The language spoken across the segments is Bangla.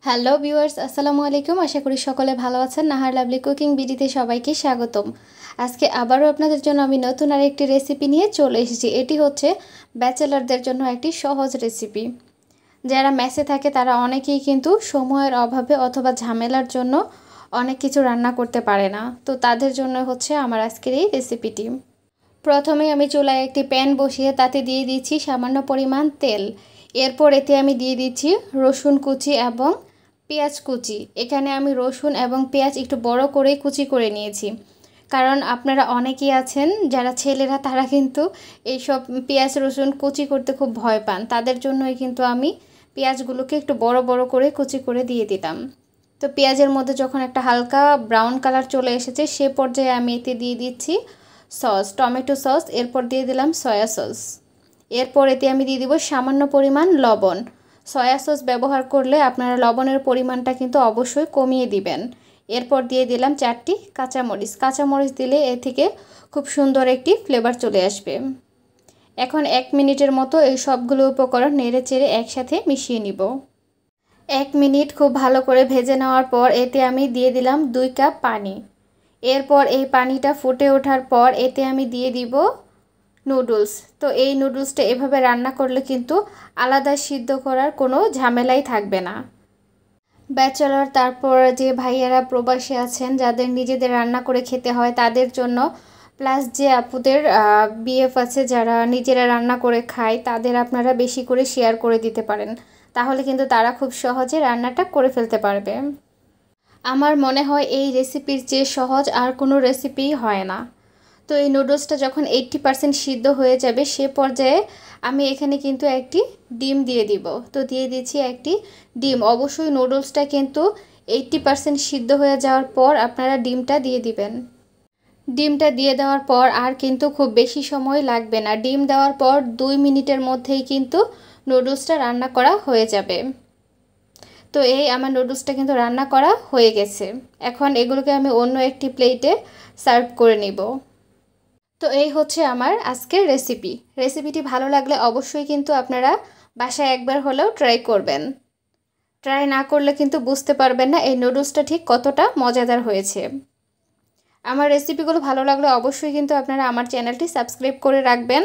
হ্যালো ভিউয়ার্স, আসসালামু আলাইকুম। আশা করি সকলে ভালো আছেন। নাহার লাভলি কুকিং বিডিতে সবাইকে স্বাগতম। আজকে আবারও আপনাদের জন্য আমি নতুন আরেকটি রেসিপি নিয়ে চলে এসেছি। এটি হচ্ছে ব্যাচেলারদের জন্য একটি সহজ রেসিপি। যারা মেসে থাকে তারা অনেকেই কিন্তু সময়ের অভাবে অথবা ঝামেলার জন্য অনেক কিছু রান্না করতে পারে না, তো তাদের জন্য হচ্ছে আমার আজকের এই রেসিপিটি। প্রথমে আমি চুলায় একটি প্যান বসিয়ে তাতে দিয়ে দিচ্ছি সামান্য পরিমাণ তেল। এরপর এতে আমি দিয়ে দিচ্ছি রসুন কুচি এবং পেঁয়াজ কুচি। এখানে আমি রসুন এবং পেঁয়াজ একটু বড় করে কুচি করে নিয়েছি, কারণ আপনারা অনেকেই আছেন যারা ছেলেরা তারা কিন্তু এইসব পেঁয়াজ রসুন কুচি করতে খুব ভয় পান। তাদের জন্যই কিন্তু আমি পেঁয়াজগুলোকে একটু বড় বড় করে কুচি করে দিয়ে দিতাম। তো পেঁয়াজের মধ্যে যখন একটা হালকা ব্রাউন কালার চলে এসেছে সে পর্যায়ে আমি এতে দিয়ে দিচ্ছি সস, টমেটো সস। এরপর দিয়ে দিলাম সয়া সস। এরপর এতে আমি দিয়ে দিব সামান্য পরিমাণ লবণ। সয়া সস ব্যবহার করলে আপনারা লবণের পরিমাণটা কিন্তু অবশ্যই কমিয়ে দিবেন। এরপর দিয়ে দিলাম 4টি কাঁচামরিচ। কাঁচামরিচ দিলে এ থেকে খুব সুন্দর একটি ফ্লেভার চলে আসবে। এখন 1 মিনিটের মতো এই সবগুলো উপকরণ নেড়ে চেড়ে একসাথে মিশিয়ে নিব। 1 মিনিট খুব ভালো করে ভেজে নেওয়ার পর এতে আমি দিয়ে দিলাম 2 কাপ পানি। এরপর এই পানিটা ফুটে ওঠার পর এতে আমি দিয়ে দিব নুডলস। তো এই নুডলসটা এভাবে রান্না করলে কিন্তু আলাদা সিদ্ধ করার কোনো ঝামেলাই থাকবে না। ব্যাচেলর তারপর যে ভাইয়ারা প্রবাসী আছেন যাদের নিজেদের রান্না করে খেতে হয় তাদের জন্য, প্লাস যে আপুদের বিএফ আছে যারা নিজেরা রান্না করে খায় তাদের আপনারা বেশি করে শেয়ার করে দিতে পারেন, তাহলে কিন্তু তারা খুব সহজে রান্নাটা করে ফেলতে পারবে। আমার মনে হয় এই রেসিপির চেয়ে সহজ আর কোনো রেসিপি হয় না। তো এই নুডলসটা যখন 80% সিদ্ধ হয়ে যাবে সে পর্যায়ে আমি এখানে কিন্তু একটি ডিম দিয়ে দিব। তো দিয়ে দিচ্ছি একটি ডিম। অবশ্যই নুডলসটা কিন্তু 80% সিদ্ধ হয়ে যাওয়ার পর আপনারা ডিমটা দিয়ে দিবেন। ডিমটা দিয়ে দেওয়ার পর আর কিন্তু খুব বেশি সময় লাগবে না। ডিম দেওয়ার পর 2 মিনিটের মধ্যেই কিন্তু নুডলসটা রান্না করা হয়ে যাবে। তো এই আমার নুডলসটা কিন্তু রান্না করা হয়ে গেছে। এখন এগুলোকে আমি অন্য একটি প্লেটে সার্ভ করে নিব। তো এই হচ্ছে আমার আজকের রেসিপিটি ভালো লাগলে অবশ্যই কিন্তু আপনারা বাসায় একবার হলেও ট্রাই করবেন। ট্রাই না করলে কিন্তু বুঝতে পারবেন না এই নুডলসটা ঠিক কতটা মজাদার হয়েছে। আমার রেসিপিগুলো ভালো লাগলে অবশ্যই কিন্তু আপনারা আমার চ্যানেলটি সাবস্ক্রাইব করে রাখবেন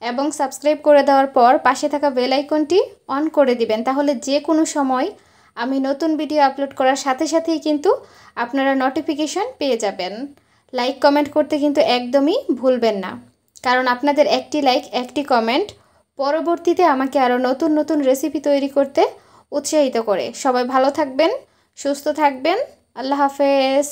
এবং সাবস্ক্রাইব করে দেওয়ার পর পাশে থাকা বেল আইকনটি অন করে দিবেন, তাহলে যে কোনো সময় আমি নতুন ভিডিও আপলোড করার সাথে সাথেই কিন্তু আপনারা নোটিফিকেশন পেয়ে যাবেন। লাইক কমেন্ট করতে কিন্তু একদমই ভুলবেন না, কারণ আপনাদের একটি লাইক একটি কমেন্ট পরবর্তীতে আমাকে আরও নতুন নতুন রেসিপি তৈরি করতে উৎসাহিত করে। সবাই ভালো থাকবেন, সুস্থ থাকবেন। আল্লাহ হাফেজ।